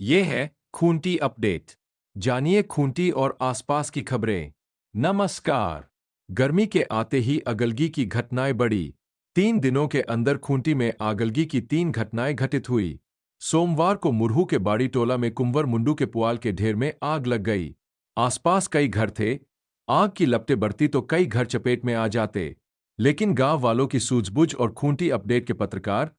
ये है खूंटी अपडेट। जानिए खूंटी और आसपास की खबरें। नमस्कार। गर्मी के आते ही आगलगी की घटनाएं बढ़ी। 3 दिनों के अंदर खूंटी में आगलगी की 3 घटनाएं घटित हुई। सोमवार को मुरहू के बाड़ी टोला में कुंवर मुंडू के पुआल के ढेर में आग लग गई। आसपास कई घर थे। आग की लपटें बढ़ती तो कई घर चपेट में आ जाते, लेकिन गांव वालों की सूझबूझ और खूंटी अपडेट के पत्रकार,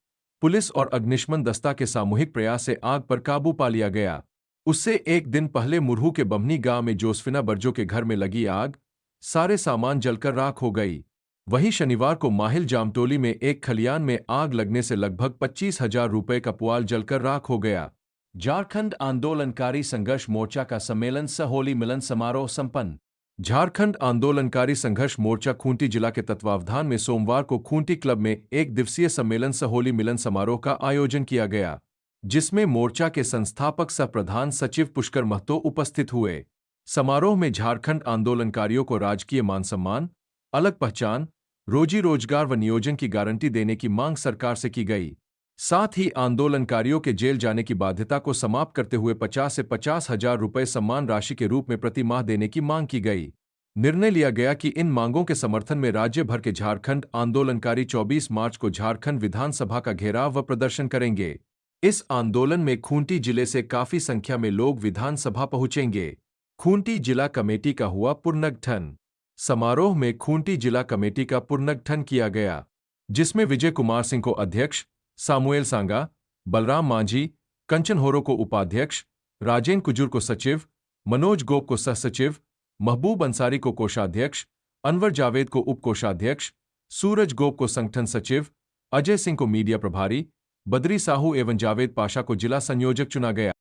पुलिस और अग्निशमन दस्ता के सामूहिक प्रयास से आग पर काबू पा लिया गया। उससे एक दिन पहले मुरहू के बमनी गांव में जोसफिना बर्जो के घर में लगी आग, सारे सामान जलकर राख हो गई। वहीं शनिवार को माहिल जामटोली में एक खलियान में आग लगने से लगभग 25,000 रुपए का पुआल जलकर राख हो गया। झारखंड आंदोलनकारी संघर्ष मोर्चा का सम्मेलन सह होली मिलन समारोह संपन्न। झारखंड आंदोलनकारी संघर्ष मोर्चा खूंटी जिला के तत्वावधान में सोमवार को खूंटी क्लब में एक दिवसीय सम्मेलन सह होली मिलन समारोह का आयोजन किया गया, जिसमें मोर्चा के संस्थापक सह प्रधान सचिव पुष्कर महतो उपस्थित हुए। समारोह में झारखंड आंदोलनकारियों को राजकीय मान सम्मान, अलग पहचान, रोजी रोजगार व नियोजन की गारंटी देने की मांग सरकार से की गई। साथ ही आंदोलनकारियों के जेल जाने की बाध्यता को समाप्त करते हुए 50 से 50,000 रुपए सम्मान राशि के रूप में प्रति माह देने की मांग की गई। निर्णय लिया गया कि इन मांगों के समर्थन में राज्य भर के झारखंड आंदोलनकारी 24 मार्च को झारखंड विधानसभा का घेराव व प्रदर्शन करेंगे। इस आंदोलन में खूंटी जिले से काफी संख्या में लोग विधानसभा पहुंचेंगे। खूंटी जिला कमेटी का हुआ पुनर्गठन। समारोह में खूंटी जिला कमेटी का पुनर्गठन किया गया, जिसमें विजय कुमार सिंह को अध्यक्ष, सामुएल सांगा, बलराम मांझी, कंचन होरो को उपाध्यक्ष, राजेंद्र कुजूर को सचिव, मनोज गोप को सहसचिव, महबूब अंसारी को कोषाध्यक्ष, अनवर जावेद को उप कोषाध्यक्ष, सूरज गोप को संगठन सचिव, अजय सिंह को मीडिया प्रभारी, बद्री साहू एवं जावेद पाशा को जिला संयोजक चुना गया।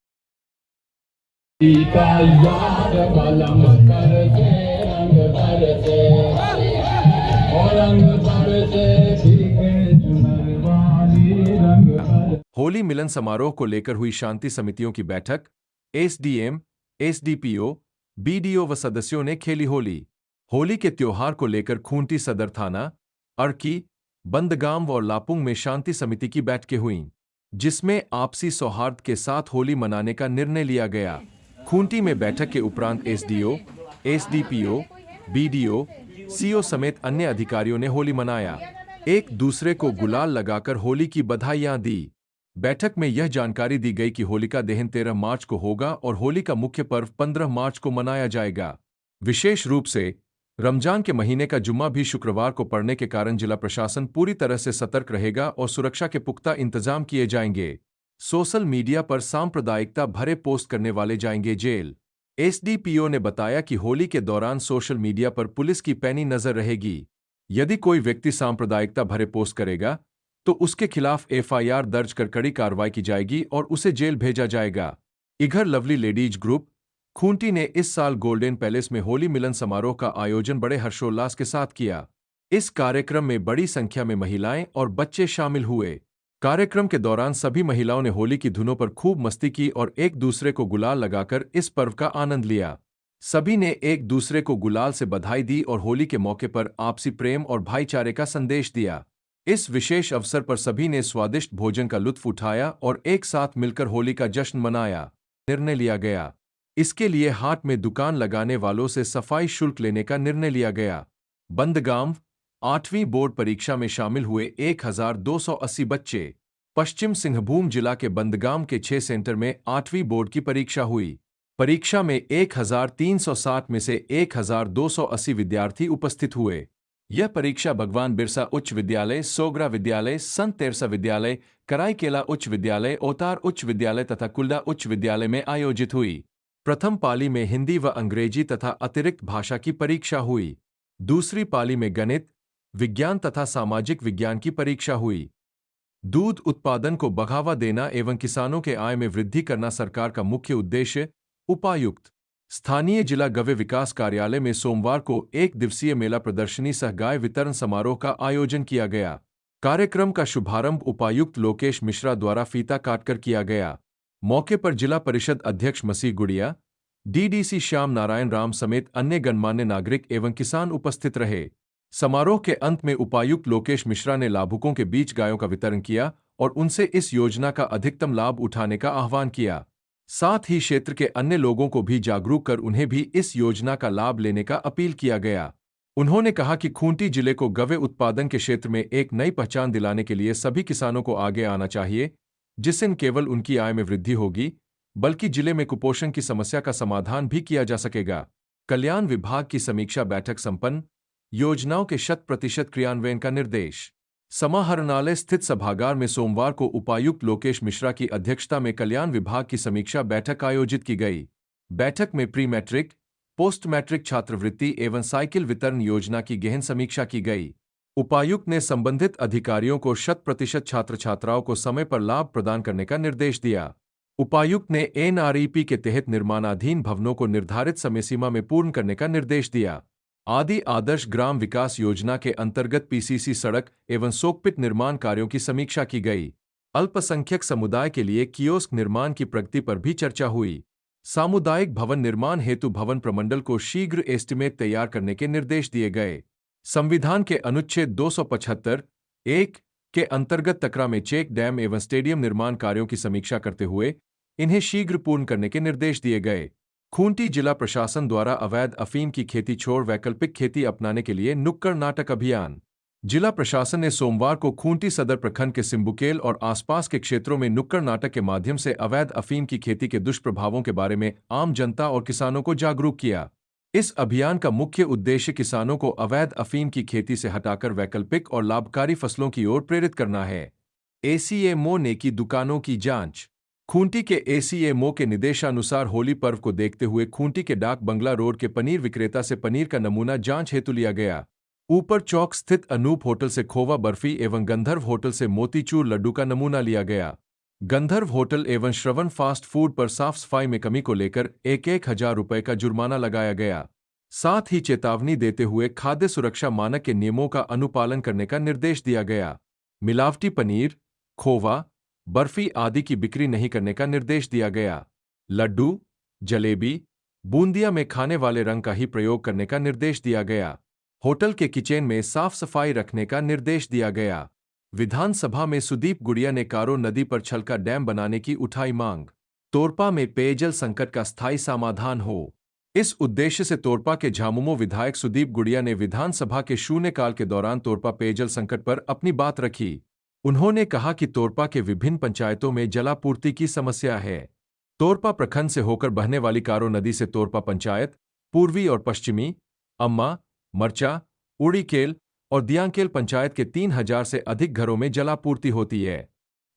होली मिलन समारोह को लेकर हुई शांति समितियों की बैठक। एसडीएम, एसडीपीओ, बीडीओ व सदस्यों ने खेली होली। होली के त्योहार को लेकर खूंटी सदर थाना, अर्की, बंदगाम और लापुंग में शांति समिति की बैठकें हुईं, जिसमें आपसी सौहार्द के साथ होली मनाने का निर्णय लिया गया। खूंटी में बैठक के उपरांत एसडीओ, एसडीपीओ, बीडीओ, सीओ समेत अन्य अधिकारियों ने होली मनाया। एक दूसरे को गुलाल लगाकर होली की बधाइयां दी। बैठक में यह जानकारी दी गई कि होलिका दहन 13 मार्च को होगा और होली का मुख्य पर्व 15 मार्च को मनाया जाएगा। विशेष रूप से रमजान के महीने का जुम्मा भी शुक्रवार को पड़ने के कारण जिला प्रशासन पूरी तरह से सतर्क रहेगा और सुरक्षा के पुख्ता इंतजाम किए जाएंगे। सोशल मीडिया पर सांप्रदायिकता भरे पोस्ट करने वाले जाएंगे जेल। एसडीपीओ ने बताया कि होली के दौरान सोशल मीडिया पर पुलिस की पैनी नजर रहेगी। यदि कोई व्यक्ति सांप्रदायिकता भरे पोस्ट करेगा तो उसके खिलाफ एफआईआर दर्ज कर कड़ी कार्रवाई की जाएगी और उसे जेल भेजा जाएगा। इधर लवली लेडीज ग्रुप खूंटी ने इस साल गोल्डन पैलेस में होली मिलन समारोह का आयोजन बड़े हर्षोल्लास के साथ किया। इस कार्यक्रम में बड़ी संख्या में महिलाएं और बच्चे शामिल हुए। कार्यक्रम के दौरान सभी महिलाओं ने होली की धुनों पर खूब मस्ती की और एक दूसरे को गुलाल लगाकर इस पर्व का आनंद लिया। सभी ने एक दूसरे को गुलाल से बधाई दी और होली के मौके पर आपसी प्रेम और भाईचारे का संदेश दिया। इस विशेष अवसर पर सभी ने स्वादिष्ट भोजन का लुत्फ उठाया और एक साथ मिलकर होली का जश्न मनाया। निर्णय लिया गया, इसके लिए हाट में दुकान लगाने वालों से सफाई शुल्क लेने का निर्णय लिया गया। बंदगाम 8वीं बोर्ड परीक्षा में शामिल हुए 1280 बच्चे। पश्चिम सिंहभूम जिला के बंदगाम के 6 सेंटर में 8वीं बोर्ड की परीक्षा हुई। परीक्षा में 1360 में से 1280 विद्यार्थी उपस्थित हुए। यह परीक्षा भगवान बिरसा उच्च विद्यालय, सोगरा विद्यालय, संत तेरसा विद्यालय, कराईकेला उच्च विद्यालय, ओतार उच्च विद्यालय तथा कुल्डा उच्च विद्यालय में आयोजित हुई। प्रथम पाली में हिंदी व अंग्रेजी तथा अतिरिक्त भाषा की परीक्षा हुई। दूसरी पाली में गणित, विज्ञान तथा सामाजिक विज्ञान की परीक्षा हुई। दूध उत्पादन को बढ़ावा देना एवं किसानों के आय में वृद्धि करना सरकार का मुख्य उद्देश्य। उपायुक्त स्थानीय जिला गव्य विकास कार्यालय में सोमवार को एक दिवसीय मेला प्रदर्शनी सह गाय वितरण समारोह का आयोजन किया गया। कार्यक्रम का शुभारंभ उपायुक्त लोकेश मिश्रा द्वारा फीता काटकर किया गया। मौके पर जिला परिषद अध्यक्ष मसीह गुड़िया, डीडीसी श्याम नारायण राम समेत अन्य गणमान्य नागरिक एवं किसान उपस्थित रहे। समारोह के अंत में उपायुक्त लोकेश मिश्रा ने लाभुकों के बीच गायों का वितरण किया और उनसे इस योजना का अधिकतम लाभ उठाने का आह्वान किया। साथ ही क्षेत्र के अन्य लोगों को भी जागरूक कर उन्हें भी इस योजना का लाभ लेने का अपील किया गया। उन्होंने कहा कि खूंटी जिले को गव्य उत्पादन के क्षेत्र में एक नई पहचान दिलाने के लिए सभी किसानों को आगे आना चाहिए, जिससे न केवल उनकी आय में वृद्धि होगी, बल्कि जिले में कुपोषण की समस्या का समाधान भी किया जा सकेगा। कल्याण विभाग की समीक्षा बैठक संपन्न, योजनाओं के 100% क्रियान्वयन का निर्देश। समाहरणालय स्थित सभागार में सोमवार को उपायुक्त लोकेश मिश्रा की अध्यक्षता में कल्याण विभाग की समीक्षा बैठक आयोजित की गई। बैठक में प्री मैट्रिक, पोस्ट मैट्रिक छात्रवृत्ति एवं साइकिल वितरण योजना की गहन समीक्षा की गई। उपायुक्त ने संबंधित अधिकारियों को 100% छात्र छात्राओं को समय पर लाभ प्रदान करने का निर्देश दिया। उपायुक्त ने एनआरईपी के तहत निर्माणाधीन भवनों को निर्धारित समय सीमा में पूर्ण करने का निर्देश दिया। आदि आदर्श ग्राम विकास योजना के अंतर्गत पीसीसी सड़क एवं सोकपिट निर्माण कार्यों की समीक्षा की गई। अल्पसंख्यक समुदाय के लिए कियोस्क निर्माण की प्रगति पर भी चर्चा हुई। सामुदायिक भवन निर्माण हेतु भवन प्रमंडल को शीघ्र एस्टीमेट तैयार करने के निर्देश दिए गए। संविधान के अनुच्छेद 275(1) के अंतर्गत तकरा में चेक डैम एवं स्टेडियम निर्माण कार्यों की समीक्षा करते हुए इन्हें शीघ्र पूर्ण करने के निर्देश दिए गए। खूंटी जिला प्रशासन द्वारा अवैध अफीम की खेती छोड़ वैकल्पिक खेती अपनाने के लिए नुक्कड़ नाटक अभियान। जिला प्रशासन ने सोमवार को खूंटी सदर प्रखंड के सिम्बुकेल और आसपास के क्षेत्रों में नुक्कड़ नाटक के माध्यम से अवैध अफीम की खेती के दुष्प्रभावों के बारे में आम जनता और किसानों को जागरूक किया। इस अभियान का मुख्य उद्देश्य किसानों को अवैध अफीम की खेती से हटाकर वैकल्पिक और लाभकारी फसलों की ओर प्रेरित करना है। एसीएमओ ने की दुकानों की जांच। खूंटी के एसीएमओ के निर्देशानुसार होली पर्व को देखते हुए खूंटी के डाक बंगला रोड के पनीर विक्रेता से पनीर का नमूना जांच हेतु लिया गया। ऊपर चौक स्थित अनूप होटल से खोवा बर्फी एवं गंधर्व होटल से मोतीचूर लड्डू का नमूना लिया गया। गंधर्व होटल एवं श्रवण फास्ट फूड पर साफ सफाई में कमी को लेकर 1,000 रुपये का जुर्माना लगाया गया। साथ ही चेतावनी देते हुए खाद्य सुरक्षा मानक के नियमों का अनुपालन करने का निर्देश दिया गया। मिलावटी पनीर, खोवा, बर्फी आदि की बिक्री नहीं करने का निर्देश दिया गया। लड्डू, जलेबी, बूंदिया में खाने वाले रंग का ही प्रयोग करने का निर्देश दिया गया। होटल के किचन में साफ सफाई रखने का निर्देश दिया गया। विधानसभा में सुदीप गुड़िया ने कारो नदी पर छलका डैम बनाने की उठाई मांग। तोरपा में पेयजल संकट का स्थायी समाधान हो, इस उद्देश्य से तोरपा के झामुमो विधायक सुदीप गुड़िया ने विधानसभा के शून्यकाल के दौरान तोरपा पेयजल संकट पर अपनी बात रखी। उन्होंने कहा कि तोरपा के विभिन्न पंचायतों में जलापूर्ति की समस्या है। तोरपा प्रखंड से होकर बहने वाली कारो नदी से तोरपा पंचायत, पूर्वी और पश्चिमी, अम्मा, मरचा, उड़ीकेल और दियांकेल पंचायत के 3,000 से अधिक घरों में जलापूर्ति होती है।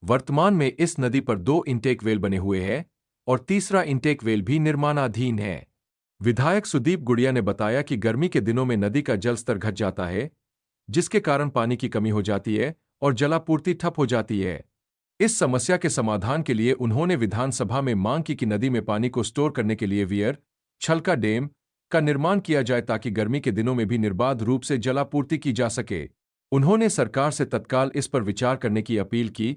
वर्तमान में इस नदी पर 2 इंटेक वेल बने हुए हैं और तीसरा इंटेक वेल भी निर्माणाधीन है। विधायक सुदीप गुड़िया ने बताया कि गर्मी के दिनों में नदी का जल स्तर घट जाता है, जिसके कारण पानी की कमी हो जाती है और जलापूर्ति ठप हो जाती है। इस समस्या के समाधान के लिए उन्होंने विधानसभा में मांग की कि नदी में पानी को स्टोर करने के लिए वियर छलका डैम का निर्माण किया जाए ताकि गर्मी के दिनों में भी निर्बाध रूप से जलापूर्ति की जा सके। उन्होंने सरकार से तत्काल इस पर विचार करने की अपील की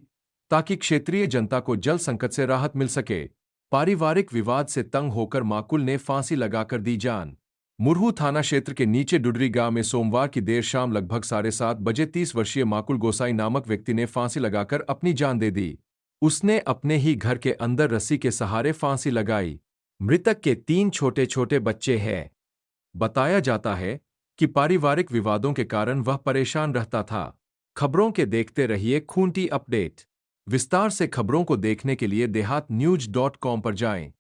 ताकि क्षेत्रीय जनता को जल संकट से राहत मिल सके। पारिवारिक विवाद से तंग होकर माकुल ने फांसी लगाकर दी जान। मुरहू थाना क्षेत्र के नीचे डुडरी गांव में सोमवार की देर शाम लगभग 7:30 बजे 30 वर्षीय माकुल गोसाई नामक व्यक्ति ने फांसी लगाकर अपनी जान दे दी। उसने अपने ही घर के अंदर रस्सी के सहारे फांसी लगाई। मृतक के 3 छोटे छोटे बच्चे हैं। बताया जाता है कि पारिवारिक विवादों के कारण वह परेशान रहता था। खबरों के देखते रहिए खूंटी अपडेट। विस्तार से खबरों को देखने के लिए देहात न्यूज.com पर जाएं।